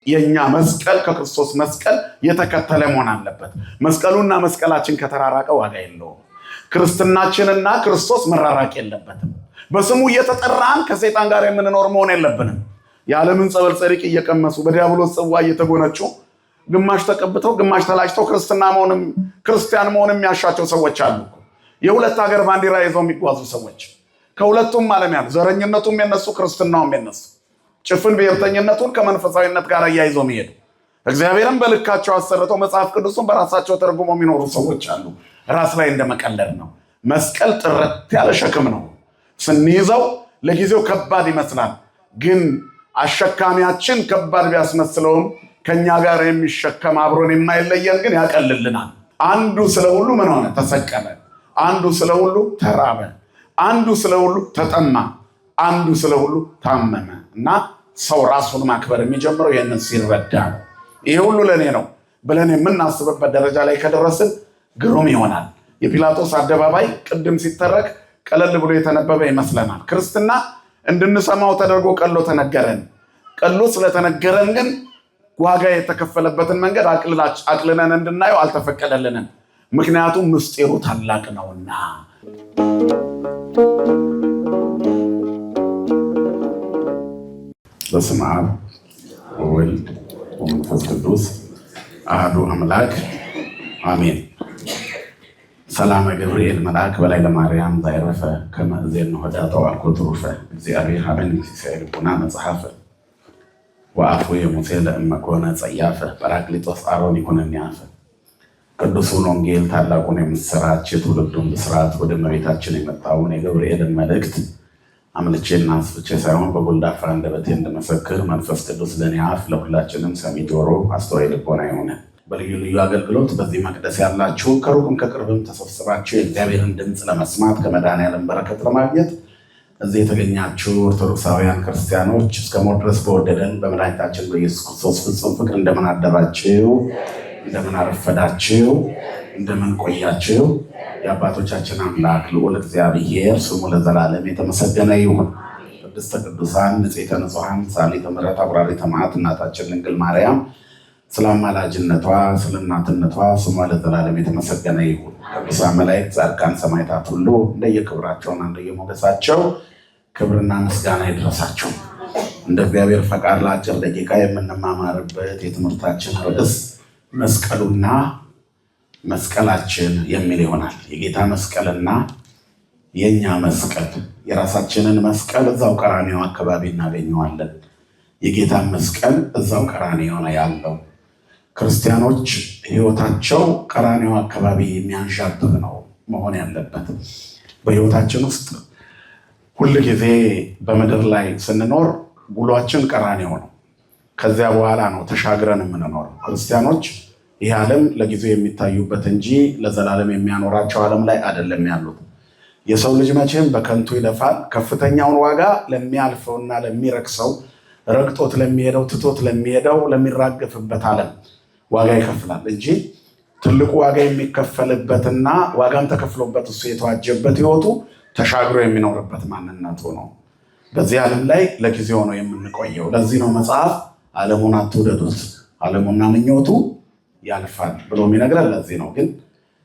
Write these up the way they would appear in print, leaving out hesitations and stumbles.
የኛ መስቀል ከክርስቶስ መስቀል የተከተለ መሆን አለበት። መስቀሉና መስቀላችን ከተራራቀ ዋጋ የለውም። ክርስትናችንና ክርስቶስ መራራቅ የለበትም። በስሙ እየተጠራን ከሰይጣን ጋር የምንኖር መሆን የለብንም። የዓለምን ጸበል ጸሪቅ እየቀመሱ በዲያብሎስ ጽዋ እየተጎነጩ ግማሽ ተቀብተው ግማሽ ተላጭተው ክርስቲያን መሆን የሚያሻቸው ሰዎች አሉ። የሁለት ሀገር ባንዲራ ይዘው የሚጓዙ ሰዎች ከሁለቱም ዓለም ያሉ፣ ዘረኝነቱም የነሱ ክርስትናውም የነሱ፣ ጭፍን ብሔርተኝነቱን ከመንፈሳዊነት ጋር እያይዘው የሚሄዱ እግዚአብሔርን በልካቸው አሰርተው መጽሐፍ ቅዱስን በራሳቸው ተርጉሞ የሚኖሩ ሰዎች አሉ። ራስ ላይ እንደመቀለድ ነው። መስቀል ጥረት ያለ ሸክም ነው። ስንይዘው ለጊዜው ከባድ ይመስላል፣ ግን አሸካሚያችን ከባድ ቢያስመስለውም ከኛ ጋር የሚሸከም አብሮን የማይለየን ግን ያቀልልናል። አንዱ ስለ ሁሉ ምን ሆነ? ተሰቀለ። አንዱ ስለ ሁሉ ተራበ። አንዱ ስለ ሁሉ ተጠማ። አንዱ ስለ ሁሉ ታመመ። እና ሰው ራሱን ማክበር የሚጀምረው ይህንን ሲረዳ ነው። ይሄ ሁሉ ለእኔ ነው ብለን የምናስብበት ደረጃ ላይ ከደረስን ግሩም ይሆናል። የጲላጦስ አደባባይ ቅድም ሲተረክ ቀለል ብሎ የተነበበ ይመስለናል። ክርስትና እንድንሰማው ተደርጎ ቀሎ ተነገረን። ቀሎ ስለተነገረን ግን ዋጋ የተከፈለበትን መንገድ አቅልነን እንድናየው አልተፈቀደልንም። ምክንያቱም ምስጢሩ ታላቅ ነውና። በስመ አብ ወወልድ ወመንፈስ ቅዱስ አሐዱ አምላክ አሜን። ሰላመ ገብርኤል መልአክ በላይ ለማርያም ዛይረፈ ከመ እዜን ሆዳቶ አልኮ ትሩፈ እግዚአብሔር ሀበን ሲሳይ ልቡና መጽሐፈ ወአፉ የሙሴ ለእመ ኮነ ጸያፈ ጰራቅሊጦስ አሮን ይኩነኒ አፈ። ቅዱሱን ወንጌል ታላቁን የምስራች የትውልዱን ብስራት ወደ እመቤታችን የመጣውን የገብርኤልን መልእክት አምልቼና አስፍቼ ሳይሆን በጎልዳፋ አንደበቴ እንድመሰክር መንፈስ ቅዱስ ለእኔ አፍ ለሁላችንም ሰሚ ጆሮ አስተዋይ ልቦና ይሁን። በልዩ ልዩ አገልግሎት በዚህ መቅደስ ያላችሁ ከሩቅም ከቅርብም ተሰብስባችሁ የእግዚአብሔርን ድምፅ ለመስማት ከመድኃኔዓለም በረከት ለማግኘት እዚህ የተገኛችሁ ኦርቶዶክሳውያን ክርስቲያኖች እስከ ሞት ድረስ በወደደን በመድኃኒታችን በኢየሱስ ክርስቶስ ፍጹም ፍቅር እንደምን አደራችሁ? እንደምን አረፈዳችሁ? እንደምን ቆያችሁ? የአባቶቻችን አምላክ ልዑል እግዚአብሔር ስሙ ለዘላለም የተመሰገነ ይሁን። ቅድስተ ቅዱሳን ንጽሕተ ንጹሐን ሳሊተ ምሕረት አቁራሪተ መዓት እናታችን ድንግል ማርያም ስለ አማላጅነቷ ስለ እናትነቷ ስሟ ለዘላለም የተመሰገነ ይሁን። ቅዱሳን መላእክት፣ ጻድቃን፣ ሰማዕታት ሁሉ እንደየክብራቸውና እንደየሞገሳቸው ክብርና ምስጋና ይድረሳቸው። እንደ እግዚአብሔር ፈቃድ ለአጭር ደቂቃ የምንማማርበት የትምህርታችን ርዕስ መስቀሉና መስቀላችን የሚል ይሆናል። የጌታ መስቀልና የኛ መስቀል፣ የራሳችንን መስቀል እዛው ቀራንዮ አካባቢ እናገኘዋለን። የጌታ መስቀል እዛው ቀራንዮ ነው ያለው። ክርስቲያኖች ሕይወታቸው ቀራንዮ አካባቢ የሚያንዣብብ ነው መሆን ያለበት። በሕይወታችን ውስጥ ሁል ጊዜ በምድር ላይ ስንኖር ውሏችን ቀራንዮ ነው። ከዚያ በኋላ ነው ተሻግረን የምንኖረው። ክርስቲያኖች ይህ ዓለም ለጊዜው የሚታዩበት እንጂ ለዘላለም የሚያኖራቸው ዓለም ላይ አይደለም ያሉት። የሰው ልጅ መቼም በከንቱ ይለፋል። ከፍተኛውን ዋጋ ለሚያልፈውና ለሚረክሰው፣ ረግጦት ለሚሄደው፣ ትቶት ለሚሄደው፣ ለሚራገፍበት ዓለም ዋጋ ይከፍላል እንጂ ትልቁ ዋጋ የሚከፈልበትና ዋጋም ተከፍሎበት እሱ የተዋጀበት ሕይወቱ ተሻግሮ የሚኖርበት ማንነቱ ነው። በዚህ ዓለም ላይ ለጊዜው ነው የምንቆየው። ለዚህ ነው መጽሐፍ ዓለሙን አትውደዱት፣ ዓለሙና ምኞቱ ያልፋል ብሎ የሚነግረን ለዚህ ነው። ግን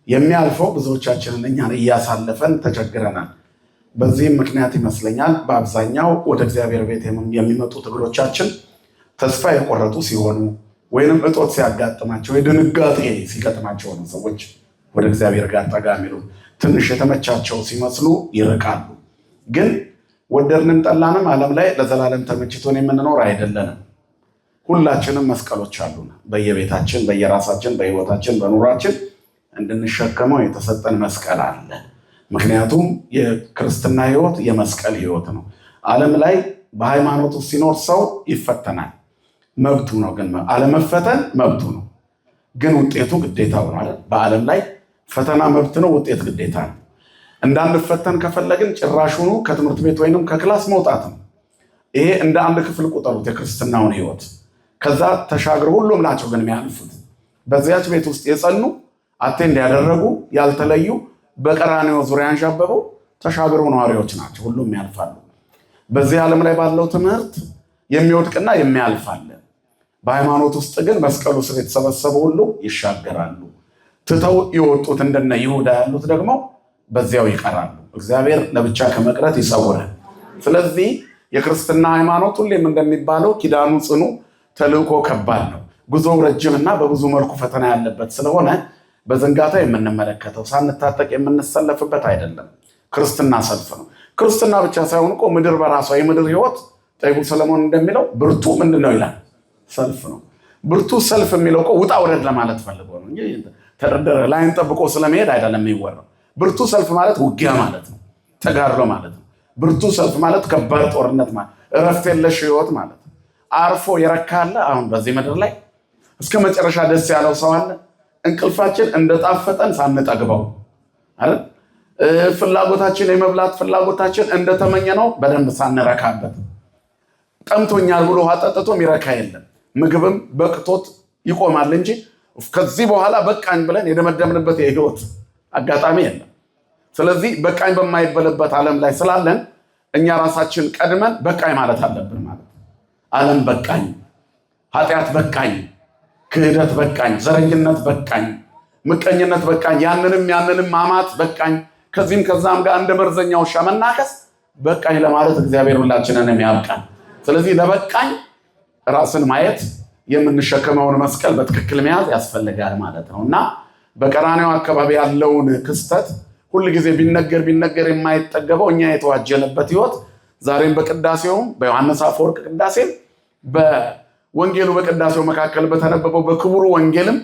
የሚያልፈው ብዙዎቻችንን እኛን እያሳለፈን ተቸግረናል። በዚህም ምክንያት ይመስለኛል በአብዛኛው ወደ እግዚአብሔር ቤት የሚመጡት እግሮቻችን ተስፋ የቆረጡ ሲሆኑ ወይንም እጦት ሲያጋጥማቸው የድንጋጤ ሲገጥማቸው ነው ሰዎች ወደ እግዚአብሔር ጋር ጠጋ የሚሉ። ትንሽ የተመቻቸው ሲመስሉ ይርቃሉ። ግን ወደድንም ጠላንም ዓለም ላይ ለዘላለም ተመችቶን የምንኖር አይደለንም። ሁላችንም መስቀሎች አሉን። በየቤታችን በየራሳችን በሕይወታችን በኑሯችን እንድንሸከመው የተሰጠን መስቀል አለ። ምክንያቱም የክርስትና ሕይወት የመስቀል ሕይወት ነው። ዓለም ላይ በሃይማኖት ውስጥ ሲኖር ሰው ይፈተናል፣ መብቱ ነው። ግን አለመፈተን መብቱ ነው፣ ግን ውጤቱ ግዴታው ነው። በዓለም ላይ ፈተና መብት ነው፣ ውጤት ግዴታ ነው። እንዳንፈተን ከፈለግን ጭራሹኑ ከትምህርት ቤት ወይንም ከክላስ መውጣት ነው። ይሄ እንደ አንድ ክፍል ቁጠሩት የክርስትናውን ሕይወት። ከዛ ተሻግረው ሁሉም ናቸው ግን የሚያልፉት። በዚያች ቤት ውስጥ የጸኑ አቴንድ ያደረጉ ያልተለዩ በቀራንዮ ዙሪያ አንዣበበው ተሻግረው ነዋሪዎች ናቸው። ሁሉም ያልፋሉ። በዚህ ዓለም ላይ ባለው ትምህርት የሚወድቅና የሚያልፍ አለ። በሃይማኖት ውስጥ ግን መስቀሉ ስር የተሰበሰቡ ሁሉ ይሻገራሉ። ትተው የወጡት እንደነ ይሁዳ ያሉት ደግሞ በዚያው ይቀራሉ። እግዚአብሔር ለብቻ ከመቅረት ይሰውራል። ስለዚህ የክርስትና ሃይማኖት ሁሌም እንደሚባለው ኪዳኑ ጽኑ፣ ተልእኮ ከባድ ነው። ጉዞው ረጅምና በብዙ መልኩ ፈተና ያለበት ስለሆነ በዘንጋታ የምንመለከተው ሳንታጠቅ የምንሰለፍበት አይደለም። ክርስትና ሰልፍ ነው። ክርስትና ብቻ ሳይሆን እኮ ምድር በራሷ የምድር ህይወት ጠቢቡ ሰለሞን እንደሚለው ብርቱ ምንድን ነው ይላል? ሰልፍ ነው። ብርቱ ሰልፍ የሚለው እኮ ውጣ ውረድ ለማለት ፈልጎ ነው እንጂ ተደርደረ ላይን ጠብቆ ስለመሄድ አይደለም የሚወራው። ብርቱ ሰልፍ ማለት ውጊያ ማለት ነው፣ ተጋድሎ ማለት ነው። ብርቱ ሰልፍ ማለት ከባድ ጦርነት ማለት፣ እረፍት የለሽ ህይወት ማለት ነው። አርፎ የረካለ አሁን በዚህ ምድር ላይ እስከ መጨረሻ ደስ ያለው ሰው አለ? እንቅልፋችን እንደጣፈጠን ሳንጠግበው አይደል? ፍላጎታችን የመብላት ፍላጎታችን እንደተመኘ ነው በደንብ ሳንረካበት። ጠምቶኛል ብሎ ውሃ ጠጥቶ የሚረካ የለም። ምግብም በቅቶት ይቆማል እንጂ ከዚህ በኋላ በቃኝ ብለን የደመደምንበት የህይወት አጋጣሚ የለም። ስለዚህ በቃኝ በማይበልበት ዓለም ላይ ስላለን እኛ ራሳችን ቀድመን በቃኝ ማለት አለብን። ማለት ዓለም በቃኝ፣ ኃጢአት በቃኝ፣ ክህደት በቃኝ፣ ዘረኝነት በቃኝ፣ ምቀኝነት በቃኝ፣ ያንንም ማማት በቃኝ፣ ከዚህም ከዛም ጋር እንደ መርዘኛ ውሻ መናከስ በቃኝ ለማለት እግዚአብሔር ሁላችንን ያብቃን። ስለዚህ ለበቃኝ ራስን ማየት የምንሸከመውን መስቀል በትክክል መያዝ ያስፈልጋል ማለት ነው እና በቀራንዮ አካባቢ ያለውን ክስተት ሁል ጊዜ ቢነገር የማይጠገበው እኛ የተዋጀለበት ህይወት ዛሬም በቅዳሴውም በዮሐንስ አፈወርቅ ቅዳሴም በወንጌሉ በቅዳሴው መካከል በተነበበው በክቡሩ ወንጌልም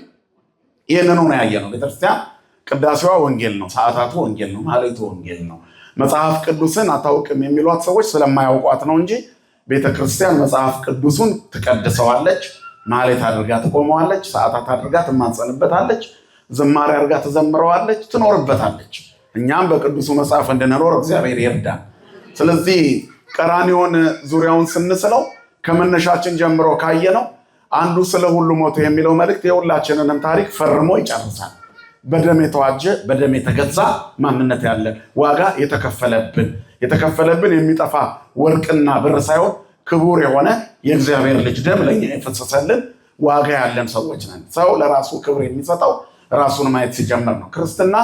ይህንኑ ነው ያየነው። ቤተክርስቲያን ቅዳሴዋ ወንጌል ነው፣ ሰዓታቱ ወንጌል ነው፣ ማህሌቱ ወንጌል ነው። መጽሐፍ ቅዱስን አታውቅም የሚሏት ሰዎች ስለማያውቋት ነው እንጂ ቤተክርስቲያን መጽሐፍ ቅዱሱን ትቀድሰዋለች፣ ማህሌት አድርጋ ትቆመዋለች፣ ሰዓታት አድርጋ ትማጸንበታለች፣ ዝማሬ አድርጋ ትዘምረዋለች፣ ትኖርበታለች። እኛም በቅዱሱ መጽሐፍ እንድንኖር እግዚአብሔር ይርዳን። ስለዚህ ቀራንዮን ዙሪያውን ስንስለው ከመነሻችን ጀምሮ ካየነው አንዱ ስለ ሁሉ ሞተ የሚለው መልእክት የሁላችንንም ታሪክ ፈርሞ ይጨርሳል። በደም የተዋጀ በደም የተገዛ ማንነት ያለን ዋጋ የተከፈለብን የሚጠፋ ወርቅና ብር ሳይሆን ክቡር የሆነ የእግዚአብሔር ልጅ ደም ለኛ የፈሰሰልን ዋጋ ያለን ሰዎች ነን። ሰው ለራሱ ክብር የሚሰጠው ራሱን ማየት ሲጀምር ነው። ክርስትና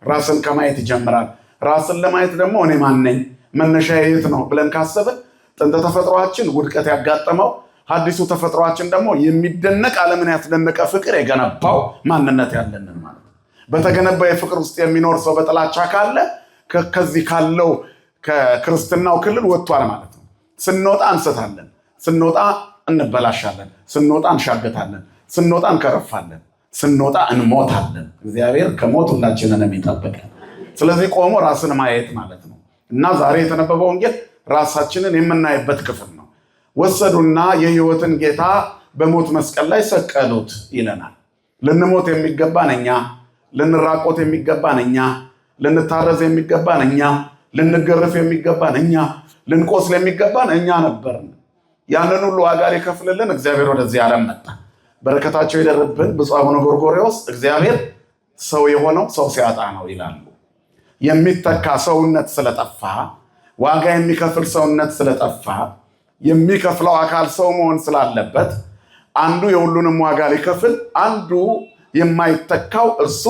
ራስን ከማየት ይጀምራል። ራስን ለማየት ደግሞ እኔ ማን ነኝ፣ መነሻዬ የት ነው ብለን ካሰብን ጥንተ ተፈጥሯችን ውድቀት ያጋጠመው፣ ሐዲሱ ተፈጥሯችን ደግሞ የሚደነቅ ዓለምን ያስደነቀ ፍቅር የገነባው ማንነት ያለንን ማለት ነው። በተገነባ የፍቅር ውስጥ የሚኖር ሰው በጥላቻ ካለ ከዚህ ካለው ከክርስትናው ክልል ወጥቷል ማለት ነው። ስንወጣ እንስታለን፣ ስንወጣ እንበላሻለን፣ ስንወጣ እንሻገታለን፣ ስንወጣ እንከረፋለን፣ ስንወጣ እንሞታለን። እግዚአብሔር ከሞት ሁላችንን የሚጠብቀን። ስለዚህ ቆሞ ራስን ማየት ማለት ነው እና ዛሬ የተነበበው ወንጌል ራሳችንን የምናይበት ክፍል ነው። ወሰዱና የሕይወትን ጌታ በሞት መስቀል ላይ ሰቀሉት ይለናል። ልንሞት የሚገባን እኛ፣ ልንራቆት የሚገባን እኛ፣ ልንታረዝ የሚገባን እኛ፣ ልንገረፍ የሚገባን እኛ፣ ልንቆስል የሚገባን እኛ ነበርን። ያንን ሁሉ ዋጋ ሊከፍልልን እግዚአብሔር ወደዚህ ዓለም መጣ። በረከታቸው ይደርብን። ብፁዕ አቡነ ጎርጎርዮስ እግዚአብሔር ሰው የሆነው ሰው ሲያጣ ነው ይላሉ። የሚተካ ሰውነት ስለጠፋ፣ ዋጋ የሚከፍል ሰውነት ስለጠፋ፣ የሚከፍለው አካል ሰው መሆን ስላለበት አንዱ የሁሉንም ዋጋ ሊከፍል፣ አንዱ የማይተካው እርሱ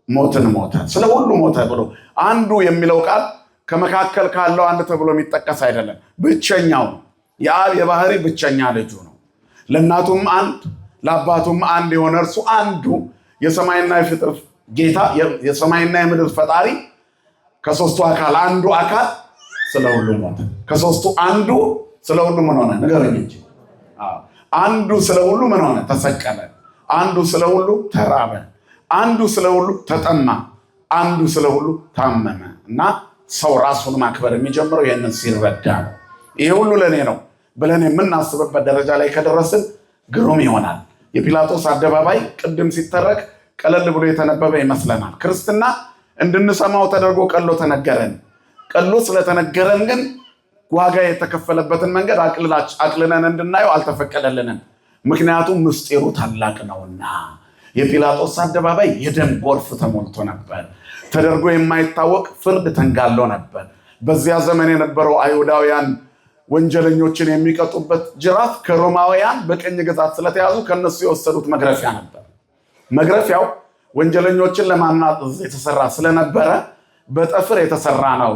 ሞትን ሞተ፣ ስለ ሁሉ ሞተ ብሎ አንዱ የሚለው ቃል ከመካከል ካለው አንድ ተብሎ የሚጠቀስ አይደለም። ብቸኛው የአብ የባህሪ ብቸኛ ልጁ ነው። ለእናቱም አንድ ለአባቱም አንድ የሆነ እርሱ አንዱ የሰማይና የፍጥር ጌታ የሰማይና የምድር ፈጣሪ ከሶስቱ አካል አንዱ አካል ስለ ሁሉ ሞተ። ከሶስቱ አንዱ ስለ ሁሉ ምን ሆነ? ንገረኝ እንጂ። አንዱ ስለ ሁሉ ምን ሆነ? ተሰቀለ። አንዱ ስለ ሁሉ ተራበ። አንዱ ስለ ሁሉ ተጠማ። አንዱ ስለ ሁሉ ታመመ። እና ሰው ራሱን ማክበር የሚጀምረው ይህንን ሲረዳ ነው። ይሄ ሁሉ ለእኔ ነው ብለን የምናስብበት ደረጃ ላይ ከደረስን ግሩም ይሆናል። የጲላጦስ አደባባይ ቅድም ሲተረክ ቀለል ብሎ የተነበበ ይመስለናል። ክርስትና እንድንሰማው ተደርጎ ቀሎ ተነገረን። ቀሎ ስለተነገረን ግን ዋጋ የተከፈለበትን መንገድ አቅልለን እንድናየው አልተፈቀደልንም። ምክንያቱም ምስጢሩ ታላቅ ነውና። የጲላጦስ አደባባይ የደም ጎርፍ ተሞልቶ ነበር። ተደርጎ የማይታወቅ ፍርድ ተንጋሎ ነበር። በዚያ ዘመን የነበረው አይሁዳውያን ወንጀለኞችን የሚቀጡበት ጅራፍ ከሮማውያን በቀኝ ግዛት ስለተያዙ ከነሱ የወሰዱት መግረፊያ ነበር። መግረፊያው ወንጀለኞችን ለማናጠዝ የተሰራ ስለነበረ በጠፍር የተሰራ ነው።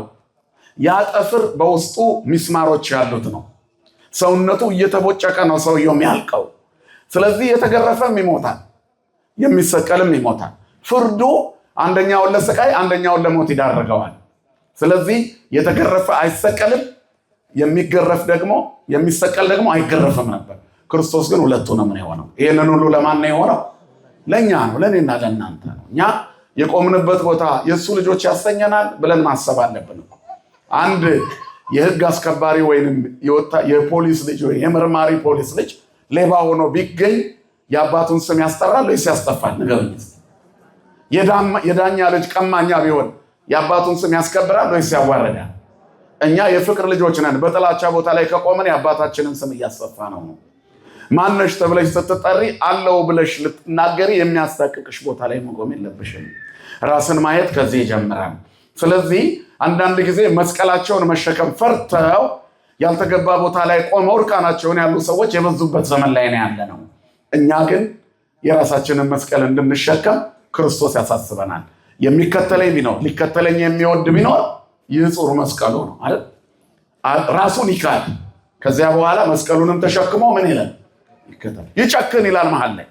ያ ጠፍር በውስጡ ሚስማሮች ያሉት ነው። ሰውነቱ እየተቦጨቀ ነው ሰውየው የሚያልቀው። ስለዚህ የተገረፈም ይሞታል፣ የሚሰቀልም ይሞታል። ፍርዱ አንደኛውን ለስቃይ አንደኛውን ለሞት ይዳርገዋል። ስለዚህ የተገረፈ አይሰቀልም፣ የሚሰቀል ደግሞ አይገረፍም ነበር። ክርስቶስ ግን ሁለቱንም ነው የሆነው። ይህንን ሁሉ ለማን ነው የሆነው? ለእኛ ነው፣ ለእኔና ለእናንተ ነው። እኛ የቆምንበት ቦታ የእሱ ልጆች ያሰኘናል ብለን ማሰብ አለብን። አንድ የህግ አስከባሪ ወይንም የፖሊስ ልጅ ወይ የመርማሪ ፖሊስ ልጅ ሌባ ሆኖ ቢገኝ የአባቱን ስም ያስጠራል ወይስ ያስጠፋል? ንገሩኝ። የዳኛ ልጅ ቀማኛ ቢሆን የአባቱን ስም ያስከብራል ወይስ ያዋረዳል? እኛ የፍቅር ልጆች ነን። በጥላቻ ቦታ ላይ ከቆምን የአባታችንን ስም እያስጠፋ ነው። ማነሽ ተብለሽ ስትጠሪ አለው ብለሽ ልትናገሪ የሚያስታቅቅሽ ቦታ ላይ መቆም የለብሽም። ራስን ማየት ከዚህ ይጀምራል። ስለዚህ አንዳንድ ጊዜ መስቀላቸውን መሸከም ፈርተው ያልተገባ ቦታ ላይ ቆመው እርቃናቸውን ያሉ ሰዎች የበዙበት ዘመን ላይ ነው ያለ ነው። እኛ ግን የራሳችንን መስቀል እንድንሸከም ክርስቶስ ያሳስበናል። የሚከተለኝ ቢኖር ሊከተለኝ የሚወድ ቢኖር ይጹር መስቀሉ ነው አይደል? ራሱን ይካድ። ከዚያ በኋላ መስቀሉንም ተሸክሞ ምን ይላል? ይጨክን ይላል መሃል ላይ።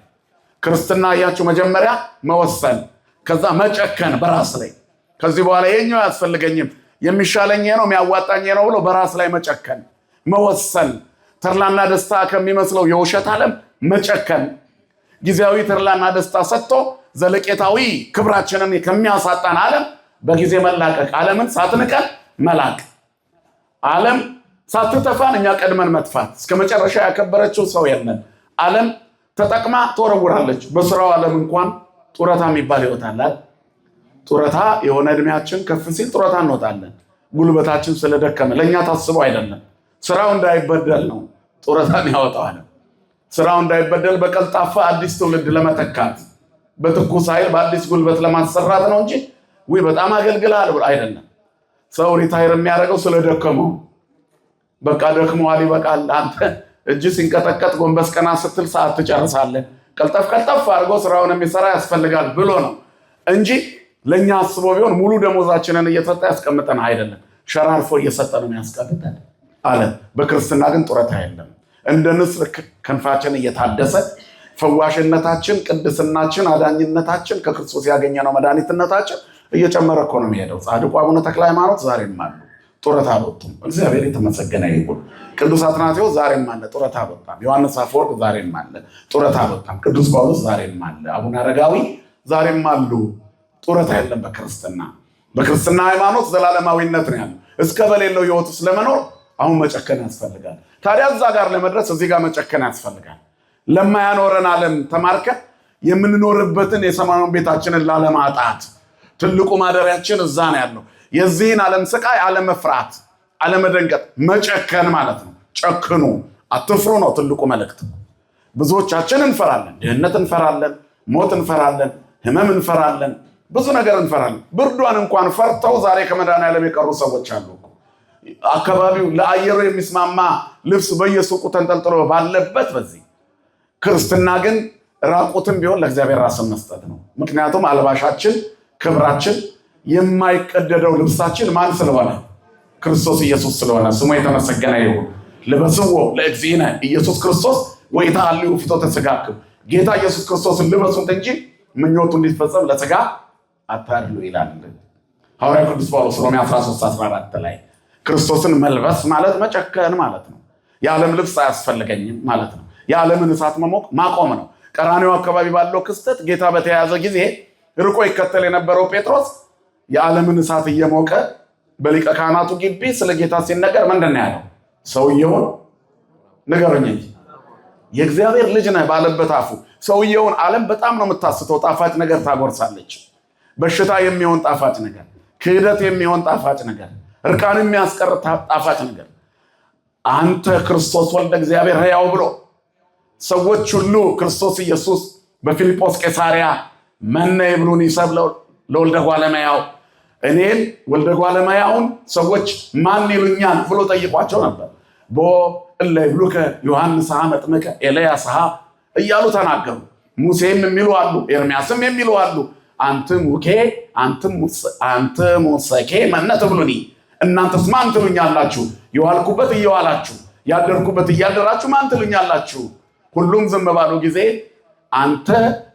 ክርስትና ያችሁ መጀመሪያ መወሰን፣ ከዛ መጨከን በራስ ላይ። ከዚህ በኋላ የኛው አያስፈልገኝም የሚሻለኝ ነው የሚያዋጣኝ ነው ብሎ በራስ ላይ መጨከን፣ መወሰን። ተድላና ደስታ ከሚመስለው የውሸት ዓለም መጨከን፣ ጊዜያዊ ተድላና ደስታ ሰጥቶ ዘለቄታዊ ክብራችንን ከሚያሳጣን ዓለም በጊዜ መላቀቅ፣ ዓለምን ሳትንቀን መላቅ፣ ዓለም ሳትተፋን እኛ ቀድመን መጥፋት። እስከ መጨረሻ ያከበረችው ሰው የለን። ዓለም ተጠቅማ ትወረውራለች። በስራው ዓለም እንኳን ጡረታ የሚባል ይወጣላል። ጡረታ የሆነ እድሜያችን ከፍ ሲል ጡረታ እንወጣለን። ጉልበታችን ስለደከመ ለእኛ ታስቦ አይደለም። ስራው እንዳይበደል ነው ጡረታን ያወጣዋል። ስራው እንዳይበደል በቀልጣፋ አዲስ ትውልድ ለመተካት በትኩስ ኃይል በአዲስ ጉልበት ለማሰራት ነው እንጂ በጣም አገልግላል ብሎ አይደለም። ሰው ሪታይር የሚያደርገው ስለደከመው፣ በቃ ደክመዋል ይበቃል። አንተ እጅ ሲንቀጠቀጥ ጎንበስ ቀና ስትል ሰዓት ትጨርሳለህ። ቀልጠፍ አድርጎ ስራውን የሚሰራ ያስፈልጋል ብሎ ነው እንጂ ለእኛ አስቦ ቢሆን ሙሉ ደሞዛችንን እየሰጠ ያስቀምጠን አይደለም። ሸራርፎ እየሰጠ ነው የሚያስቀምጠን አለ። በክርስትና ግን ጡረታ የለም። እንደ ንስር ክንፋችን እየታደሰ ፈዋሽነታችን፣ ቅድስናችን፣ አዳኝነታችን ከክርስቶስ ያገኘነው መድኃኒትነታችን እየጨመረ እኮ ነው የሚሄደው። ጻድቁ አቡነ ተክለ ሃይማኖት ዛሬም አሉ፣ ጡረታ አልወጡም። እግዚአብሔር የተመሰገነ ይሁን። ቅዱስ አትናቴዎስ ዛሬም አለ፣ ጡረታ አልወጣም። ዮሐንስ አፈወርቅ ዛሬም አለ፣ ጡረታ አልወጣም። ቅዱስ ጳውሎስ ዛሬም አለ፣ አቡነ አረጋዊ ዛሬም አሉ። ጡረታ የለም በክርስትና። በክርስትና ሃይማኖት ዘላለማዊነት ነው ያለው። እስከ በሌለው ህይወት ውስጥ ለመኖር አሁን መጨከን ያስፈልጋል። ታዲያ እዛ ጋር ለመድረስ እዚህ ጋር መጨከን ያስፈልጋል። ለማያኖረን ዓለም ተማርከን የምንኖርበትን የሰማዩን ቤታችንን ላለማጣት ትልቁ ማደሪያችን እዛ ነው ያለው። የዚህን ዓለም ስቃይ አለመፍራት፣ አለመደንገጥ፣ መጨከን ማለት ነው። ጨክኑ፣ አትፍሩ ነው ትልቁ መልእክት። ብዙዎቻችን እንፈራለን። ድህነት እንፈራለን፣ ሞት እንፈራለን፣ ህመም እንፈራለን፣ ብዙ ነገር እንፈራለን። ብርዷን እንኳን ፈርተው ዛሬ ከመድኃኔዓለም የቀሩ ሰዎች አሉ። አካባቢው ለአየሩ የሚስማማ ልብስ በየሱቁ ተንጠልጥሎ ባለበት በዚህ ክርስትና ግን ራቁትም ቢሆን ለእግዚአብሔር ራስን መስጠት ነው። ምክንያቱም አልባሻችን፣ ክብራችን፣ የማይቀደደው ልብሳችን ማን ስለሆነ? ክርስቶስ ኢየሱስ ስለሆነ ስሙ የተመሰገነ ይሁን። ልበስዎ ለእግዚእነ ኢየሱስ ክርስቶስ ወኢትሐልዩ ፍትወተ ሥጋክሙ። ጌታ ኢየሱስ ክርስቶስን ልበሱት እንጂ ምኞቱ እንዲፈጸም ለሥጋ አታድሉ ይላል ሐዋርያው ቅዱስ ጳውሎስ ሮሜ 13:14 ላይ። ክርስቶስን መልበስ ማለት መጨከን ማለት ነው። የዓለም ልብስ አያስፈልገኝም ማለት ነው። የዓለምን እሳት መሞቅ ማቆም ነው። ቀራንዮ አካባቢ ባለው ክስተት ጌታ በተያዘ ጊዜ ርቆ ይከተል የነበረው ጴጥሮስ የዓለምን እሳት እየሞቀ በሊቀ ካህናቱ ግቢ ስለ ጌታ ሲነገር ምንድን ነው ያለው? ሰውየውን ንገሩኝ እንጂ የእግዚአብሔር ልጅ ነህ ባለበት አፉ ሰውየውን ዓለም በጣም ነው የምታስተው። ጣፋጭ ነገር ታጎርሳለች። በሽታ የሚሆን ጣፋጭ ነገር፣ ክህደት የሚሆን ጣፋጭ ነገር፣ እርቃን የሚያስቀር ጣፋጭ ነገር አንተ ክርስቶስ ወልደ እግዚአብሔር ሕያው ብሎ ሰዎች ሁሉ ክርስቶስ ኢየሱስ በፊልጶስ ቄሳርያ መነ ይብሉኒ ሰብ ለወልደ እጓለ እመሕያው፣ እኔን ወልደ እጓለ እመሕያውን ሰዎች ማን ይሉኛል ብሎ ጠይቋቸው ነበር። ቦ እለ ይብሉከ ዮሐንስ መጥምቀ ኤልያስ እያሉ ተናገሩ። ሙሴም የሚሉ አሉ፣ ኤርምያስም የሚሉ አሉ። አንትሙኬ አንትሙሰኬ መነ ትብሉኒ፣ እናንተስ ማን ትሉኛላችሁ? የዋልኩበት እየዋላችሁ ያደርኩበት እያደራችሁ ማን ትሉኛላችሁ? ሁሉም ዝም ባሉ ጊዜ አንተ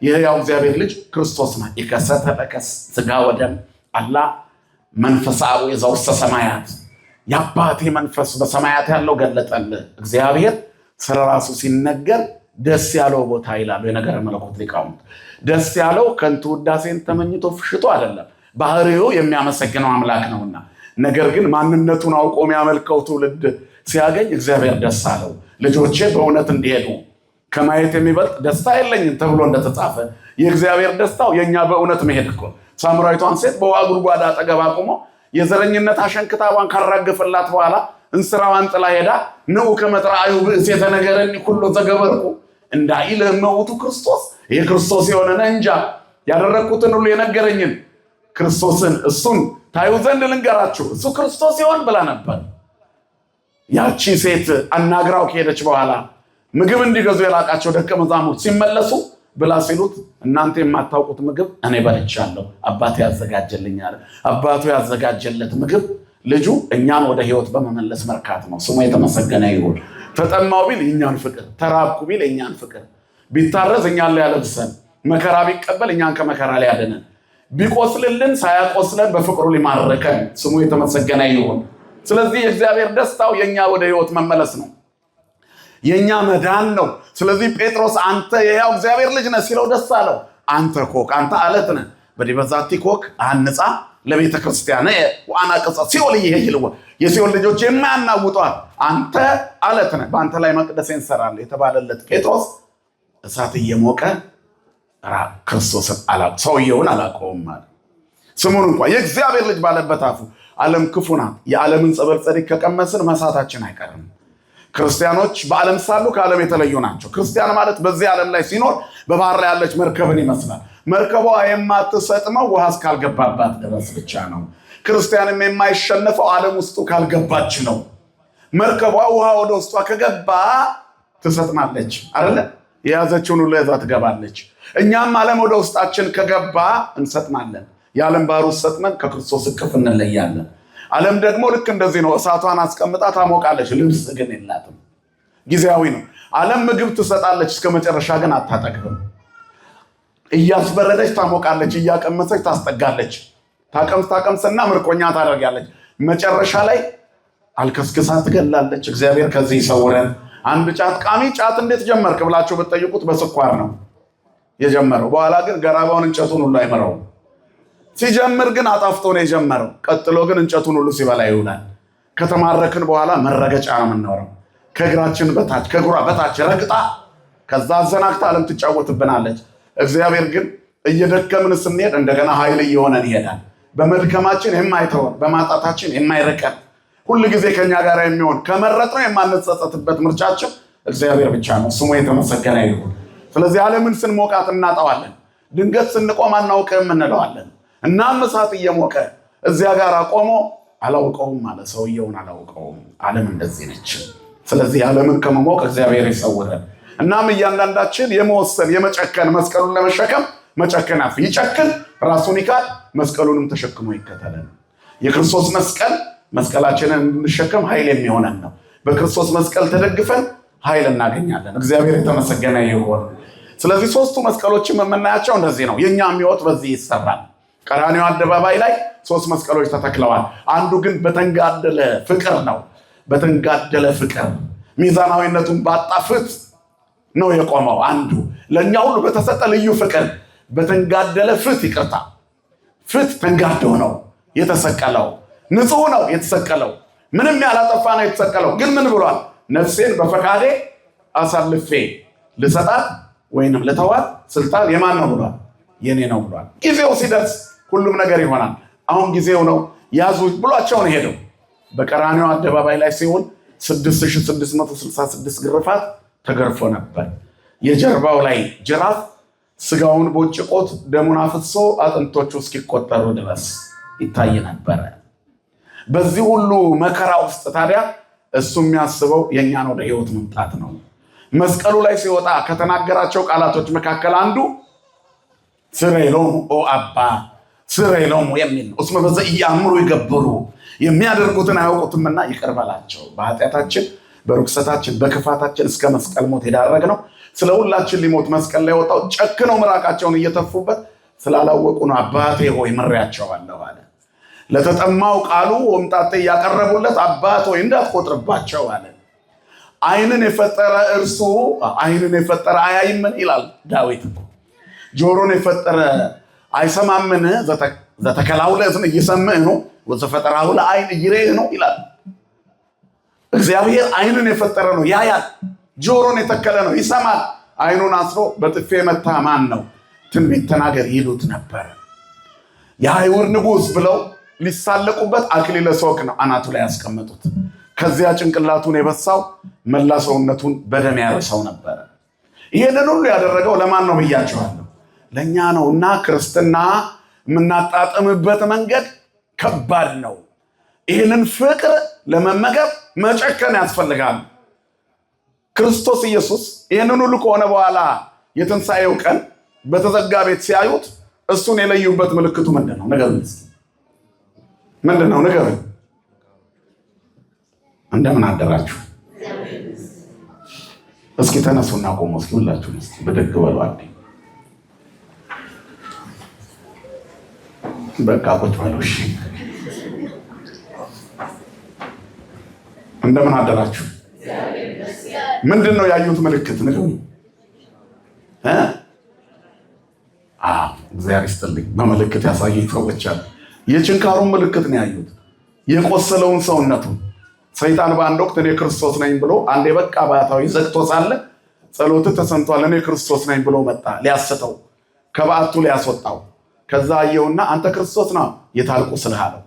የሕያው እግዚአብሔር ልጅ ክርስቶስ ነህ። ይከሰተ ለከስ ሥጋ ወደም አላ መንፈስ አብ ዘውስተ ሰማያት፣ የአባቴ መንፈስ በሰማያት ያለው ገለጠልህ። እግዚአብሔር ስለራሱ ሲነገር ደስ ያለው ቦታ ይላሉ የነገረ መለኮት ሊቃውንት። ደስ ያለው ከንቱ ውዳሴን ተመኝቶ ፍሽቶ አይደለም፣ ባህሪው የሚያመሰግነው አምላክ ነውና። ነገር ግን ማንነቱን አውቆ የሚያመልከው ትውልድ ሲያገኝ እግዚአብሔር ደስ አለው። ልጆቼ በእውነት እንዲሄዱ ከማየት የሚበልጥ ደስታ የለኝም ተብሎ እንደተጻፈ የእግዚአብሔር ደስታው የኛ በእውነት መሄድ እኮ። ሳምራዊቷን ሴት በውሃ ጉድጓድ አጠገብ አቁሞ የዘረኝነት አሸንክታቧን ካራገፈላት በኋላ እንስራዋን ጥላ ሄዳ ንዑ ከመ ትርአዩ ብእሴተ ነገረኒ ኩሎ ዘገበርኩ እንዳይል እመውቱ ክርስቶስ፣ የክርስቶስ የሆነ እንጃ ያደረግኩትን ሁሉ የነገረኝን ክርስቶስን እሱን ታዩ ዘንድ ልንገራችሁ፣ እሱ ክርስቶስ ይሆን ብላ ነበር። ያቺ ሴት አናግራው ከሄደች በኋላ ምግብ እንዲገዙ የላቃቸው ደቀ መዛሙርት ሲመለሱ ብላ ሲሉት እናንተ የማታውቁት ምግብ እኔ በልቻለሁ፣ አባቴ ያዘጋጀልኛል። አባቱ ያዘጋጀለት ምግብ ልጁ እኛን ወደ ሕይወት በመመለስ መርካት ነው። ስሙ የተመሰገነ ይሁን። ተጠማው ቢል እኛን ፍቅር፣ ተራብኩ ቢል እኛን ፍቅር፣ ቢታረዝ እኛን ሊያለብሰን፣ መከራ ቢቀበል እኛን ከመከራ ሊያድነን፣ ቢቆስልልን ሳያቆስለን በፍቅሩ ሊማርከን ስሙ የተመሰገነ ይሁን። ስለዚህ የእግዚአብሔር ደስታው የኛ ወደ ሕይወት መመለስ ነው፣ የኛ መዳን ነው። ስለዚህ ጴጥሮስ አንተ የሕያው እግዚአብሔር ልጅ ነህ ሲለው ደስ አለው። አንተ ኮክ፣ አንተ አለት ነህ። በዲበ ዛቲ ኮክ አንጻ ለቤተ ክርስቲያን ዋና ቅጻ ሲኦል ይሄይልዋ፣ የሲኦል ልጆች የማያናውጧት አንተ አለት ነህ፣ በአንተ ላይ መቅደሴን እሰራለሁ የተባለለት ጴጥሮስ እሳት እየሞቀ ክርስቶስን ሰውየውን አላውቀውም ማለት ስሙን እንኳን የእግዚአብሔር ልጅ ባለበት አፉ ዓለም ክፉ ናት፣ የዓለምን ጸበል ጸዲቅ ከቀመስን መሳታችን አይቀርም። ክርስቲያኖች በዓለም ሳሉ ከዓለም የተለዩ ናቸው። ክርስቲያን ማለት በዚህ ዓለም ላይ ሲኖር በባህር ላይ ያለች መርከብን ይመስላል። መርከቧ የማትሰጥመው ውሃ እስካልገባባት ድረስ ብቻ ነው። ክርስቲያንም የማይሸነፈው ዓለም ውስጡ ካልገባች ነው። መርከቧ ውሃ ወደ ውስጧ ከገባ ትሰጥማለች አይደለ? የያዘችውን ሁሉ ይዛ ትገባለች። እኛም ዓለም ወደ ውስጣችን ከገባ እንሰጥማለን። የዓለም ባህር ውስጥ ሰጥመን ከክርስቶስ እቅፍ እንለያለን። ዓለም ደግሞ ልክ እንደዚህ ነው። እሳቷን አስቀምጣ ታሞቃለች፣ ልብስ ግን የላትም፣ ጊዜያዊ ነው። ዓለም ምግብ ትሰጣለች፣ እስከ መጨረሻ ግን አታጠግብም። እያስበረደች ታሞቃለች፣ እያቀመሰች ታስጠጋለች። ታቀምስና ምርኮኛ ታደርጋለች። መጨረሻ ላይ አልከስክሳ ትገላለች። እግዚአብሔር ከዚህ ይሰውረን። አንድ ጫት ቃሚ ጫት እንዴት ጀመርክ ብላችሁ ብትጠይቁት በስኳር ነው የጀመረው። በኋላ ግን ገራባውን እንጨቱን ሁሉ አይመረውም። ሲጀምር ግን አጣፍጦ ነው የጀመረው። ቀጥሎ ግን እንጨቱን ሁሉ ሲበላ ይውላል። ከተማረክን በኋላ መረገጫ ነው የምንኖረው። ከእግራችን በታች ከእግሯ በታች ረግጣ ከዛ አዘናግታ ዓለም ትጫወትብናለች። እግዚአብሔር ግን እየደከምን ስንሄድ እንደገና ኃይል እየሆነን ይሄዳል። በመድከማችን የማይተወን በማጣታችን የማይረቀን ሁሉ ጊዜ ከኛ ጋር የሚሆን ከመረጥነው የማንጸጸትበት ምርጫችን እግዚአብሔር ብቻ ነው። ስሙ የተመሰገነ ይሁን። ስለዚህ ዓለምን ስንሞቃት እናጣዋለን። ድንገት ስንቆም አናውቅም እንለዋለን። እናም እሳት እየሞቀ እዚያ ጋር ቆሞ አላውቀውም ማለት ሰውየውን አላውቀውም። ዓለም እንደዚህ ነች። ስለዚህ ዓለምን ከመሞቅ እግዚአብሔር ይሰውረን። እናም እያንዳንዳችን የመወሰን የመጨከን መስቀሉን ለመሸከም መጨከን ይጨክን፣ ራሱን ይካድ፣ መስቀሉንም ተሸክሞ ይከተለን። የክርስቶስ መስቀል መስቀላችንን እንድንሸከም ኃይል የሚሆነን ነው። በክርስቶስ መስቀል ተደግፈን ኃይል እናገኛለን። እግዚአብሔር የተመሰገነ ይሁን። ስለዚህ ሶስቱ መስቀሎችን የምናያቸው እንደዚህ ነው። የእኛም ሕይወት በዚህ ይሰራል። ቀራንዮ አደባባይ ላይ 3 መስቀሎች ተተክለዋል። አንዱ ግን በተንጋደለ ፍቅር ነው። በተንጋደለ ፍቅር ሚዛናዊነቱን ባጣ ፍትህ ነው የቆመው። አንዱ ለእኛ ሁሉ በተሰጠ ልዩ ፍቅር በተንጋደለ ፍትህ፣ ይቅርታ ፍትህ ተንጋዶ ነው የተሰቀለው። ንጹሕ ነው የተሰቀለው። ምንም ያላጠፋ ነው የተሰቀለው። ግን ምን ብሏል? ነፍሴን በፈቃዴ አሳልፌ ልሰጣት ወይንም ልተዋት ስልጣን የማን ነው ብሏል? የኔ ነው ብሏል። ጊዜው ሲደርስ ሁሉም ነገር ይሆናል። አሁን ጊዜው ነው ያዙ ብሏቸው ነው ሄደው። በቀራንዮ አደባባይ ላይ ሲሆን 6666 ግርፋት ተገርፎ ነበር። የጀርባው ላይ ጅራፍ ስጋውን ቦጭቆት ደሙን አፍሶ አጥንቶቹ እስኪቆጠሩ ድረስ ይታይ ነበረ። በዚህ ሁሉ መከራ ውስጥ ታዲያ እሱ የሚያስበው የእኛን ወደ ህይወት መምጣት ነው። መስቀሉ ላይ ሲወጣ ከተናገራቸው ቃላቶች መካከል አንዱ ስሬሎሙ ኦ አባ ስሬሎሙ የሚል ነው። እስመ በዘ ኢያእምሩ ይገብሩ፣ የሚያደርጉትን አያውቁትምና ይቅር በላቸው። በኃጢአታችን በርኩሰታችን በክፋታችን እስከ መስቀል ሞት የዳረግነው ስለ ሁላችን ሊሞት መስቀል ላይ ወጣው። ጨክነው ምራቃቸውን እየተፉበት ስላላወቁ ነው። አባቴ ሆይ ምሬያቸዋለሁ አለ። ለተጠማው ቃሉ ወምጣጤ እያቀረቡለት አባት ሆይ እንዳትቆጥርባቸው አለ። ዓይንን የፈጠረ እርሱ ዓይንን የፈጠረ አያይምን ይላል ዳዊት። ጆሮን የፈጠረ አይሰማምን? ዘተከላው ለእዝን እየሰምዕ ነው ወዘፈጠራሁ ለዓይን እይሬህ ነው ይላል። እግዚአብሔር ዓይንን የፈጠረ ነው፣ ያያል። ጆሮን የተከለ ነው፣ ይሰማል። ዓይኑን አስሮ በጥፌ መታ ማን ነው? ትንቢት ተናገር ይሉት ነበር። የአይሁድ ንጉሥ ብለው ሊሳለቁበት አክሊለ ሦክ ነው አናቱ ላይ ያስቀመጡት። ከዚያ ጭንቅላቱን የበሳው መላ ሰውነቱን በደም ያረሰው ነበረ። ይህንን ሁሉ ያደረገው ለማን ነው ብያቸዋለሁ? ለእኛ ነው። እና ክርስትና የምናጣጥምበት መንገድ ከባድ ነው። ይህንን ፍቅር ለመመገብ መጨከን ያስፈልጋል። ክርስቶስ ኢየሱስ ይህንን ሁሉ ከሆነ በኋላ የትንሣኤው ቀን በተዘጋ ቤት ሲያዩት እሱን የለዩበት ምልክቱ ምንድን ነው? ንገሩኝ። ምንድን ነው? ንገሩኝ። እንደምን አደራችሁ? እስኪ ተነሱና ቆሙ። እስኪ ሁላችሁ እስኪ ብድግ በሉ። አንዴ በቃ ቁጭ በሉ። እሺ፣ እንደምን አደራችሁ? ምንድን ነው ያዩት ምልክት? ንገሩኝ። እግዚአብሔር ይስጥልኝ። በምልክት ያሳየኝ ሰዎች አሉ። የችንካሩን ምልክት ነው ያዩት፣ የቆሰለውን ሰውነቱን። ሰይጣን በአንድ ወቅት እኔ ክርስቶስ ነኝ ብሎ አንዴ በቃ ባታዊ ዘግቶ ሳለ ጸሎት ተሰምቷል እኔ ክርስቶስ ነኝ ብሎ መጣ ሊያስተው፣ ከበዓቱ ሊያስወጣው። ከዛ አየውና አንተ ክርስቶስ ነው የታልቁ ስልህ አለው።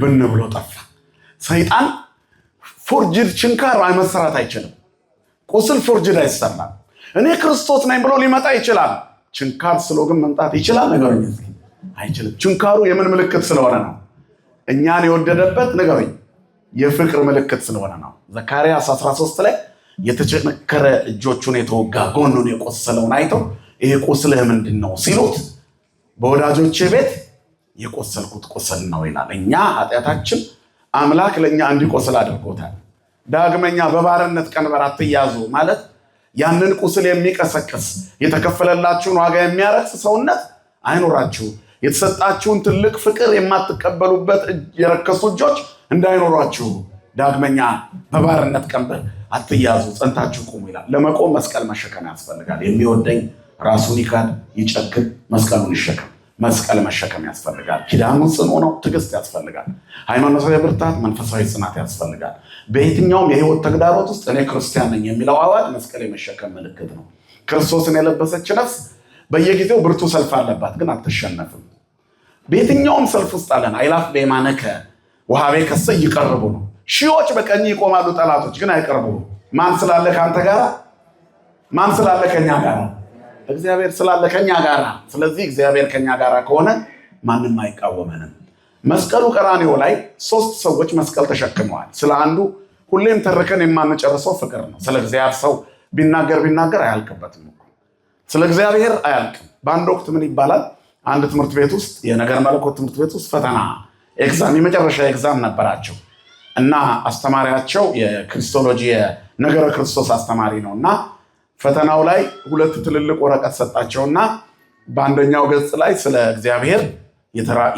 ብን ብሎ ጠፋ። ሰይጣን ፎርጅድ ችንካር መሰራት አይችልም። ቁስል ፎርጅድ አይሰራም። እኔ ክርስቶስ ነኝ ብሎ ሊመጣ ይችላል። ችንካር ስሎ ግን መምጣት ይችላል? ነገሩኝ። አይችልም። ችንካሩ የምን ምልክት ስለሆነ ነው? እኛን የወደደበት ነገሩኝ፣ የፍቅር ምልክት ስለሆነ ነው። ዘካርያስ 13 ላይ የተቸነከረ እጆቹን የተወጋ ጎኑን የቆሰለውን አይተው ይሄ ቁስልህ ምንድን ነው ሲሉት በወዳጆቼ ቤት የቆሰልኩት ቁስል ነው ይላል። እኛ ኃጢአታችን አምላክ ለእኛ እንዲቆስል አድርጎታል። ዳግመኛ በባርነት ቀንበር አትያዙ ማለት ያንን ቁስል የሚቀሰቅስ የተከፈለላችሁን ዋጋ የሚያረክስ ሰውነት አይኖራችሁ። የተሰጣችሁን ትልቅ ፍቅር የማትቀበሉበት የረከሱ እጆች እንዳይኖሯችሁ። ዳግመኛ በባርነት ቀንበር አትያዙ፣ ጸንታችሁ ቁሙ ይላል። ለመቆም መስቀል መሸከም ያስፈልጋል። የሚወደኝ ራሱን ይካድ፣ ይጨክን፣ መስቀሉን ይሸከም። መስቀል መሸከም ያስፈልጋል። ኪዳኑ ጽኑ ነው። ትዕግስት ያስፈልጋል። ሃይማኖታዊ ብርታት፣ መንፈሳዊ ጽናት ያስፈልጋል። በየትኛውም የህይወት ተግዳሮት ውስጥ እኔ ክርስቲያን ነኝ የሚለው አዋጅ መስቀል የመሸከም ምልክት ነው። ክርስቶስን የለበሰች ነፍስ በየጊዜው ብርቱ ሰልፍ አለባት፣ ግን አትሸነፍም። በየትኛውም ሰልፍ ውስጥ አለን። አይላፍ በየማነከ ውሃቤ ከሰ ይቀርቡ ነው። ሺዎች በቀኝ ይቆማሉ፣ ጠላቶች ግን አይቀርቡ። ማን ስላለ ከአንተ ጋር? ማን ስላለ ከኛ ጋር? እግዚአብሔር ስላለ ከኛ ጋር። ስለዚህ እግዚአብሔር ከኛ ጋር ከሆነ ማንም አይቃወመንም። መስቀሉ ቀራንዮ ላይ 3 ሰዎች መስቀል ተሸክመዋል። ስለ አንዱ ሁሌም ተርከን የማንጨርሰው ፍቅር ነው። ስለ እግዚአብሔር ሰው ቢናገር አያልቅበትም። ስለ እግዚአብሔር አያልቅም። በአንድ ወቅት ምን ይባላል? አንድ ትምህርት ቤት ውስጥ የነገር መለኮት ትምህርት ቤት ውስጥ ፈተና ኤግዛም፣ የመጨረሻ ኤግዛም ነበራቸው እና አስተማሪያቸው የክርስቶሎጂ የነገረ ክርስቶስ አስተማሪ ነው እና ፈተናው ላይ 2 ትልልቅ ወረቀት ሰጣቸውና በአንደኛው ገጽ ላይ ስለ እግዚአብሔር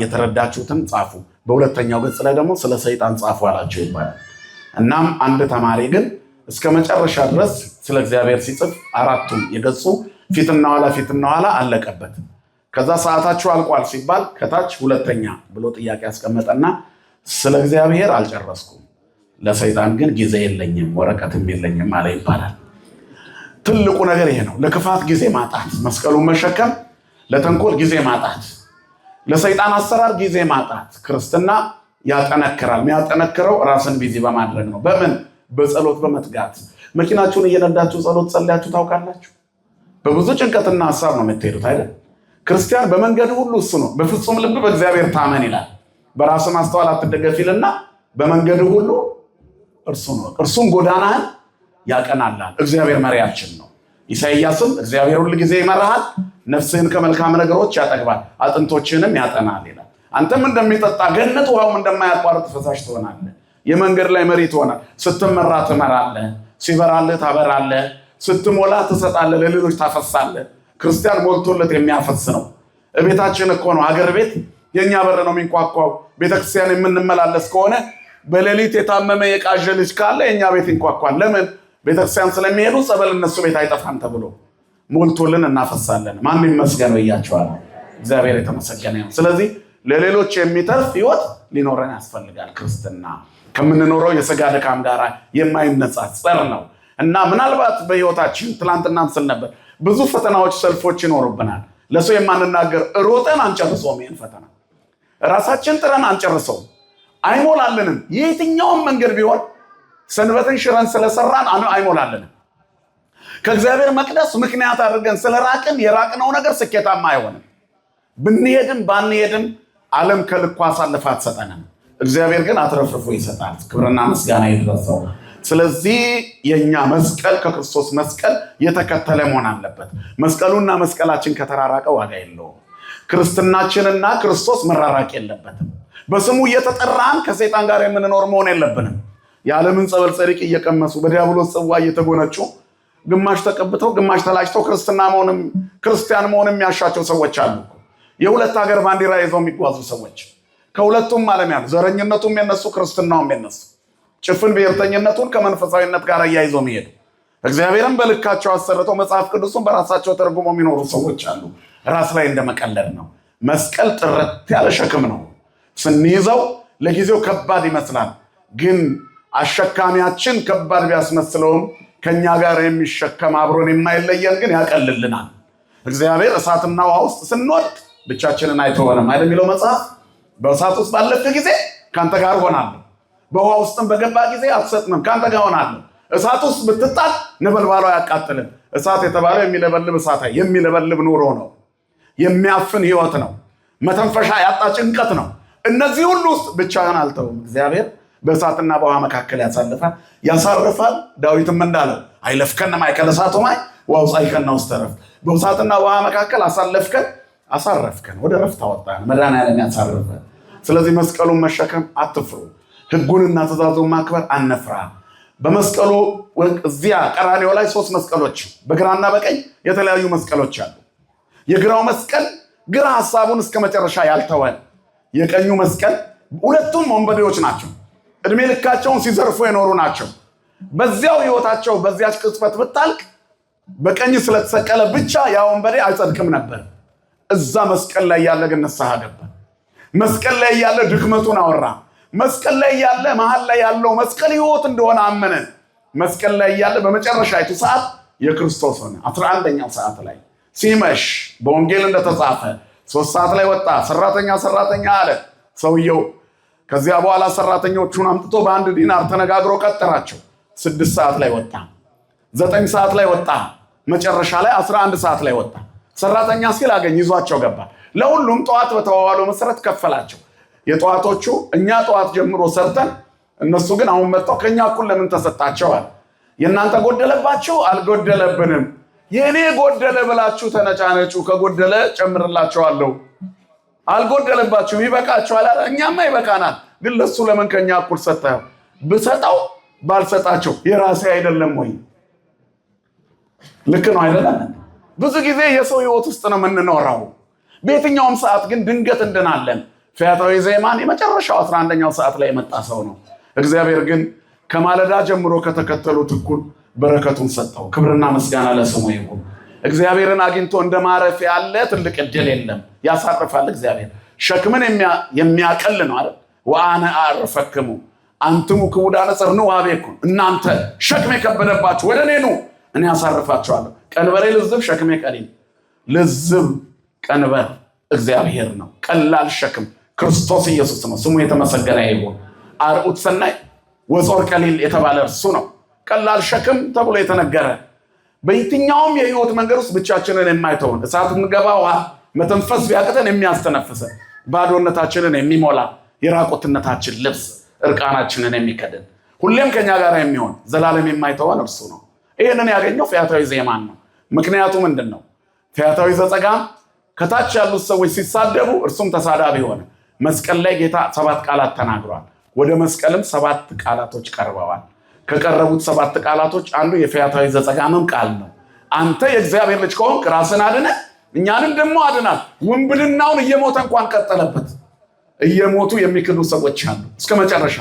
የተረዳችሁትን ጻፉ፣ በሁለተኛው ገጽ ላይ ደግሞ ስለ ሰይጣን ጻፉ አላቸው ይባላል። እናም አንድ ተማሪ ግን እስከ መጨረሻ ድረስ ስለ እግዚአብሔር ሲጽፍ 4ቱም የገጹ ፊትና ኋላ አለቀበት። ከዛ ሰዓታችሁ አልቋል ሲባል ከታች 2ኛ ብሎ ጥያቄ ያስቀመጠና ስለ እግዚአብሔር አልጨረስኩም፣ ለሰይጣን ግን ጊዜ የለኝም ወረቀትም የለኝም አለ ይባላል። ትልቁ ነገር ይሄ ነው። ለክፋት ጊዜ ማጣት፣ መስቀሉን መሸከም፣ ለተንኮል ጊዜ ማጣት፣ ለሰይጣን አሰራር ጊዜ ማጣት። ክርስትና ያጠነክራል። የሚያጠነክረው ራስን ቢዚ በማድረግ ነው። በምን? በጸሎት በመትጋት። መኪናችሁን እየነዳችሁ ጸሎት ጸልያችሁ ታውቃላችሁ? በብዙ ጭንቀትና ሀሳብ ነው የምትሄዱት አይደል? ክርስቲያን በመንገድ ሁሉ እሱ ነው። በፍጹም ልብ በእግዚአብሔር ታመን ይላል። በራስ ማስተዋል አትደገፍ ይልና በመንገድ ሁሉ እርሱን ወቅ፣ እርሱም ጎዳናህን ያቀናላል። እግዚአብሔር መሪያችን ነው። ኢሳይያስም እግዚአብሔር ሁል ጊዜ ይመራሃል፣ ነፍስህን ከመልካም ነገሮች ያጠግባል፣ አጥንቶችንም ያጠናል ይላል። አንተም እንደሚጠጣ ገነት ውሃውም እንደማያቋርጥ ፈሳሽ ትሆናለህ። የመንገድ ላይ መሪ ትሆናል። ስትመራ ትመራለህ፣ ሲበራልህ ታበራለህ፣ ስትሞላ ትሰጣለህ፣ ለሌሎች ታፈሳለህ። ክርስቲያን ሞልቶለት የሚያፈስ ነው። ቤታችን እኮ ነው ሀገር ቤት የኛ በር ነው የሚንኳኳው። ቤተክርስቲያን የምንመላለስ ከሆነ በሌሊት የታመመ የቃዠ ልጅ ካለ የኛ ቤት ይንኳኳል። ለምን? ቤተክርስቲያን ስለሚሄዱ ጸበል እነሱ ቤት አይጠፋም ተብሎ ሞልቶልን እናፈሳለን። ማን ይመስገን ብያቸዋል። እግዚአብሔር የተመሰገነ ይሁን። ስለዚህ ለሌሎች የሚተርፍ ህይወት ሊኖረን ያስፈልጋል። ክርስትና ከምንኖረው የሥጋ ድካም ጋር የማይነጻጸር ነው እና ምናልባት በህይወታችን ትላንትናም ስል ነበር ብዙ ፈተናዎች፣ ሰልፎች ይኖሩብናል። ለሰው የማንናገር ሮጠን አንጨርሰውም። ይህን ፈተና ራሳችን ጥረን አንጨርሰውም፣ አይሞላልንም። የትኛውም መንገድ ቢሆን ሰንበትን ሽረን ስለሰራን አይሞላልንም። ከእግዚአብሔር መቅደስ ምክንያት አድርገን ስለራቅን የራቅነው ነገር ስኬታማ አይሆንም። ብንሄድም ባንሄድም ዓለም ከልኳ አሳልፋ አትሰጠንም። እግዚአብሔር ግን አትረፍርፎ ይሰጣል። ክብርና ምስጋና ይድረሰው። ስለዚህ የኛ መስቀል ከክርስቶስ መስቀል የተከተለ መሆን አለበት። መስቀሉና መስቀላችን ከተራራቀ ዋጋ የለውም። ክርስትናችንና ክርስቶስ መራራቅ የለበትም። በስሙ እየተጠራን ከሰይጣን ጋር የምንኖር መሆን የለብንም። የዓለምን ጸበል ጸዲቅ እየቀመሱ በዲያብሎስ ጽዋ እየተጎነጩ ግማሽ ተቀብተው ግማሽ ተላጭተው ክርስቲያን መሆን የሚያሻቸው ሰዎች አሉ። የሁለት ሀገር ባንዲራ ይዘው የሚጓዙ ሰዎች ከሁለቱም ዓለም ያሉ፣ ዘረኝነቱም የነሱ ክርስትናውም የነሱ፣ ጭፍን ብሔርተኝነቱን ከመንፈሳዊነት ጋር እያይዘው የሚሄዱ እግዚአብሔርን በልካቸው አሰርተው መጽሐፍ ቅዱስን በራሳቸው ተርጉሞ የሚኖሩ ሰዎች አሉ። ራስ ላይ እንደመቀለድ ነው። መስቀል ጥርት ያለ ሸክም ነው። ስንይዘው ለጊዜው ከባድ ይመስላል፣ ግን አሸካሚያችን ከባድ ቢያስመስለውም ከኛ ጋር የሚሸከም አብሮን የማይለየን ግን ያቀልልናል። እግዚአብሔር እሳትና ውሃ ውስጥ ስንወድቅ ብቻችንን አይተወንም አይደል የሚለው መጽሐፍ። በእሳት ውስጥ ባለፍክ ጊዜ ካንተ ጋር ሆናለሁ፣ በውሃ ውስጥም በገባ ጊዜ አትሰጥምም፣ ካንተ ጋር ሆናለሁ። እሳት ውስጥ ብትጣል ነበልባሉ አያቃጥልም። እሳት የተባለው የሚለበልብ እሳት፣ የሚለበልብ ኑሮ ነው፣ የሚያፍን ህይወት ነው፣ መተንፈሻ ያጣ ጭንቀት ነው። እነዚህ ሁሉ ውስጥ ብቻህን አልተውም። እግዚአብሔር በእሳትና በውሃ መካከል ያሳርፋል። ዳዊትም እንዳለው አይለፍከነ ማእከለ እሳት ወማይ ወአውጻእከነ ውስተ ዕረፍት። በእሳትና በውሃ መካከል አሳረፍከን፣ ወደ ዕረፍት አወጣን። መድኃኒዓለም ያሳርፈን። ስለዚህ መስቀሉን መሸከም አትፍሩ፣ ህጉንና ትእዛዙን ማክበር አንፍራ። በመስቀሉ እዚያ ቀራንዮ ላይ 3 መስቀሎች በግራና በቀኝ የተለያዩ መስቀሎች አሉ። የግራው መስቀል ግራ ሐሳቡን እስከ መጨረሻ ያልተወን፣ የቀኙ መስቀል ሁለቱም ወንበዴዎች ናቸው። እድሜ ልካቸውን ሲዘርፉ የኖሩ ናቸው። በዚያው ህይወታቸው በዚያች ቅጽበት ብታልቅ በቀኝ ስለተሰቀለ ብቻ ያ ወንበዴ አይጸድቅም ነበር። እዛ መስቀል ላይ ያለ ግን ንስሐ ገባ። መስቀል ላይ ያለ ድክመቱን አወራ። መስቀል ላይ ያለ መሃል ላይ ያለው መስቀል ህይወት እንደሆነ አመነ። መስቀል ላይ ያለ በመጨረሻይቱ ሰዓት የክርስቶስ ሆነ። 11ኛው ሰዓት ላይ ሲመሽ በወንጌል እንደተጻፈ 3 ሰዓት ላይ ወጣ። ሰራተኛ አለ ሰውየው። ከዚያ በኋላ ሰራተኞቹን አምጥቶ በ1 ዲናር ተነጋግሮ ቀጠራቸው። 6 ሰዓት ላይ ወጣ፣ 9 ሰዓት ላይ ወጣ፣ መጨረሻ ላይ 11 ሰዓት ላይ ወጣ። ሰራተኛ ሲል አገኝ ይዟቸው ገባ። ለሁሉም ጠዋት በተዋዋለው መሰረት ከፈላቸው። የጠዋቶቹ እኛ ጠዋት ጀምሮ ሰርተን እነሱ ግን አሁን መጥተው ከኛ እኩል ለምን ተሰጣቸዋል? የእናንተ ጎደለባችሁ? አልጎደለብንም። የእኔ ጎደለ ብላችሁ ተነጫነጩ፣ ከጎደለ ጨምርላቸዋለሁ። አልጎደለባችሁም፣ ይበቃችኋል። እኛማ ይበቃናል፣ ግን ለሱ ለምን ከኛ እኩል ሰጠኸው? ብሰጠው ባልሰጣቸው የራሴ አይደለም ወይ? ልክ ነው አይደለም? ብዙ ጊዜ የሰው ህይወት ውስጥ ነው የምንኖረው። በየትኛውም ሰዓት ግን ድንገት እንድናለን። ፈያታዊ ዜማን የመጨረሻው 11ኛው ሰዓት ላይ የመጣ ሰው ነው። እግዚአብሔር ግን ከማለዳ ጀምሮ ከተከተሉት እኩል በረከቱን ሰጠው። ክብርና ምስጋና ለስሙ ይሁን። እግዚአብሔርን አግኝቶ እንደ ማረፍ ያለ ትልቅ ዕድል የለም። ያሳርፋል። እግዚአብሔር ሸክምን የሚያቀል ነው አይደል? ወአነ አዕርፈክሙ አንትሙ ክቡዳነ ጽርኑ ኀቤኩ፣ እናንተ ሸክም የከበደባችሁ ወደ እኔ ኑ፣ እኔ ያሳርፋችኋለሁ። ቀንበሬ ልዝብ ሸክሜ ቀሊል። ልዝብ ቀንበር እግዚአብሔር ነው። ቀላል ሸክም ክርስቶስ ኢየሱስ ነው። ስሙ የተመሰገነ ይሁን። አርዑት ሰናይ ወጾር ቀሊል የተባለ እርሱ ነው። ቀላል ሸክም ተብሎ የተነገረ በየትኛውም የህይወት መንገድ ውስጥ ብቻችንን የማይተውን እሳት እንገባ ውሃ መተንፈስ ቢያቅተን የሚያስተነፍሰን ባዶነታችንን የሚሞላ የራቁትነታችን ልብስ እርቃናችንን የሚከድን ሁሌም ከኛ ጋር የሚሆን ዘላለም የማይተወን እርሱ ነው። ይህንን ያገኘው ፈያታዊ ዜማን ነው። ምክንያቱ ምንድን ነው? ፈያታዊ ዘጸጋም ከታች ያሉት ሰዎች ሲሳደቡ እርሱም ተሳዳቢ ሆነ። መስቀል ላይ ጌታ 7 ቃላት ተናግሯል። ወደ መስቀልም 7 ቃላቶች ቀርበዋል። ከቀረቡት 7 ቃላቶች አንዱ የፈያታዊ ዘጸጋምም ቃል ነው። አንተ የእግዚአብሔር ልጅ ከሆንክ ራስን አድነ እኛንም ደግሞ አድናል። ውንብድናውን እየሞተ እንኳን ቀጠለበት። እየሞቱ የሚክዱ ሰዎች አሉ እስከ መጨረሻ።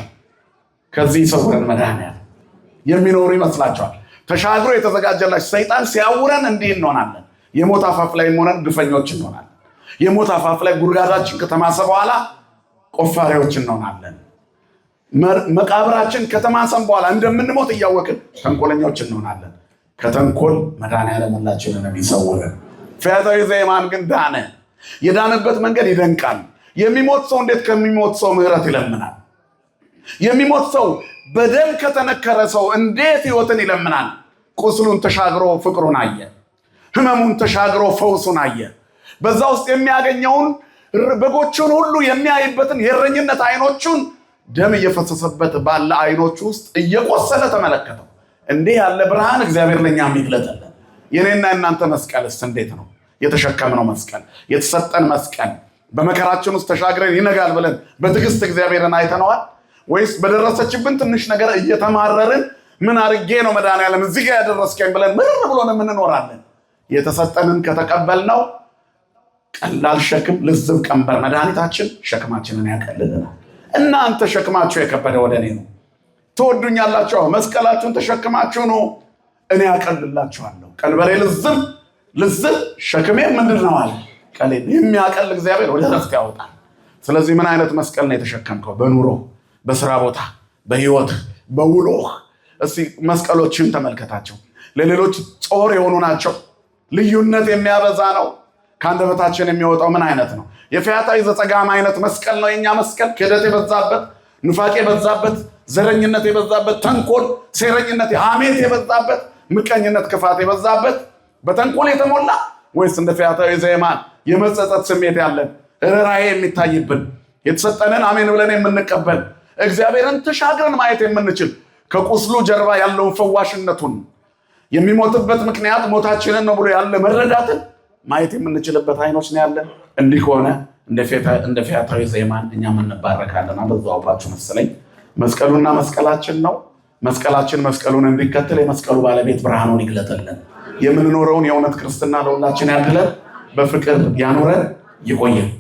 ከዚህ ሰውረን መድኃኒዓለም የሚኖሩ ይመስላቸዋል። ተሻግሮ የተዘጋጀላቸው ሰይጣን ሲያውረን እንዲህ እንሆናለን። የሞት አፋፍ ላይ ሆነን ግፈኞች እንሆናለን። የሞት አፋፍ ላይ ጉድጓዳችን ከተማሰ በኋላ ቆፋሪዎች እንሆናለን። መቃብራችን ከተማሰን በኋላ እንደምንሞት እያወቅን ተንኮለኞች እንሆናለን። ከተንኮል መድኃኒዓለም ሁላችንን ይሰውረን። ፈያታዊ ዜማን ግን ዳነ። የዳነበት መንገድ ይደንቃል። የሚሞት ሰው እንዴት ከሚሞት ሰው ምህረት ይለምናል? የሚሞት ሰው በደም ከተነከረ ሰው እንዴት ህይወትን ይለምናል? ቁስሉን ተሻግሮ ፍቅሩን አየ። ህመሙን ተሻግሮ ፈውሱን አየ። በዛ ውስጥ የሚያገኘውን በጎቹን ሁሉ የሚያይበትን የእረኝነት አይኖቹን ደም እየፈሰሰበት ባለ አይኖቹ ውስጥ እየቆሰለ ተመለከተው። እንዲህ ያለ ብርሃን እግዚአብሔር ለኛ የሚግለጥልን። የኔና የናንተ መስቀልስ እንዴት ነው? የተሸከምነው መስቀል፣ የተሰጠን መስቀል በመከራችን ውስጥ ተሻግረን ይነጋል ብለን በትዕግስት እግዚአብሔርን አይተነዋል ወይስ በደረሰችብን ትንሽ ነገር እየተማረርን ምን አድርጌ ነው መድኃኒዓለም እዚህ ጋር ያደረስከኝ ብለን ምርር ብሎን እንኖራለን? የተሰጠንን ከተቀበልነው ቀላል ሸክም ልዝብ ቀንበር መድኃኒታችን ሸክማችንን ያቀልልናል። እናንተ ሸክማችሁ የከበደ ወደ እኔ ነው ትወዱኛላችሁ፣ መስቀላችሁን ተሸክማችሁ ነው እኔ ያቀልላችኋለሁ። ቀንበሬ ልዝብ ሸክሜ ምንድን ነው አለ ቀሌል። የሚያቀል እግዚአብሔር ወደ ረፍት ያወጣል። ስለዚህ ምን አይነት መስቀል ነው የተሸከምከው? በኑሮ በስራ ቦታ በህይወት በውሎህ እስቲ መስቀሎችን ተመልከታቸው። ለሌሎች ጾር የሆኑ ናቸው። ልዩነት የሚያበዛ ነው። ከአንደበታችን የሚወጣው ምን አይነት ነው? የፈያታዊ ዘጸጋም አይነት መስቀል ነው የኛ መስቀል። ክህደት የበዛበት፣ ኑፋቄ የበዛበት፣ ዘረኝነት የበዛበት፣ ተንኮል፣ ሴረኝነት፣ ሐሜት የበዛበት፣ ምቀኝነት፣ ክፋት የበዛበት በተንኮል የተሞላ ወይስ እንደ ፈያታዊ ዜማን የመጸጸት ስሜት ያለን ርኅራኄ የሚታይብን የተሰጠንን አሜን ብለን የምንቀበል እግዚአብሔርን ተሻግረን ማየት የምንችል ከቁስሉ ጀርባ ያለውን ፈዋሽነቱን የሚሞትበት ምክንያት ሞታችንን ነው ብሎ ያለ መረዳትን ማየት የምንችልበት አይኖች ነው ያለን። እንዲህ ከሆነ እንደ ፈያታዊ ዜማን እኛም እንባረካለን። አበዛውባችሁ መሰለኝ። መስቀሉና መስቀላችን ነው። መስቀላችን መስቀሉን እንዲከተል የመስቀሉ ባለቤት ብርሃኑን ይግለጥልን። የምንኖረውን የእውነት ክርስትና ለሁላችን ያድለን። በፍቅር ያኖረን። ይቆየን።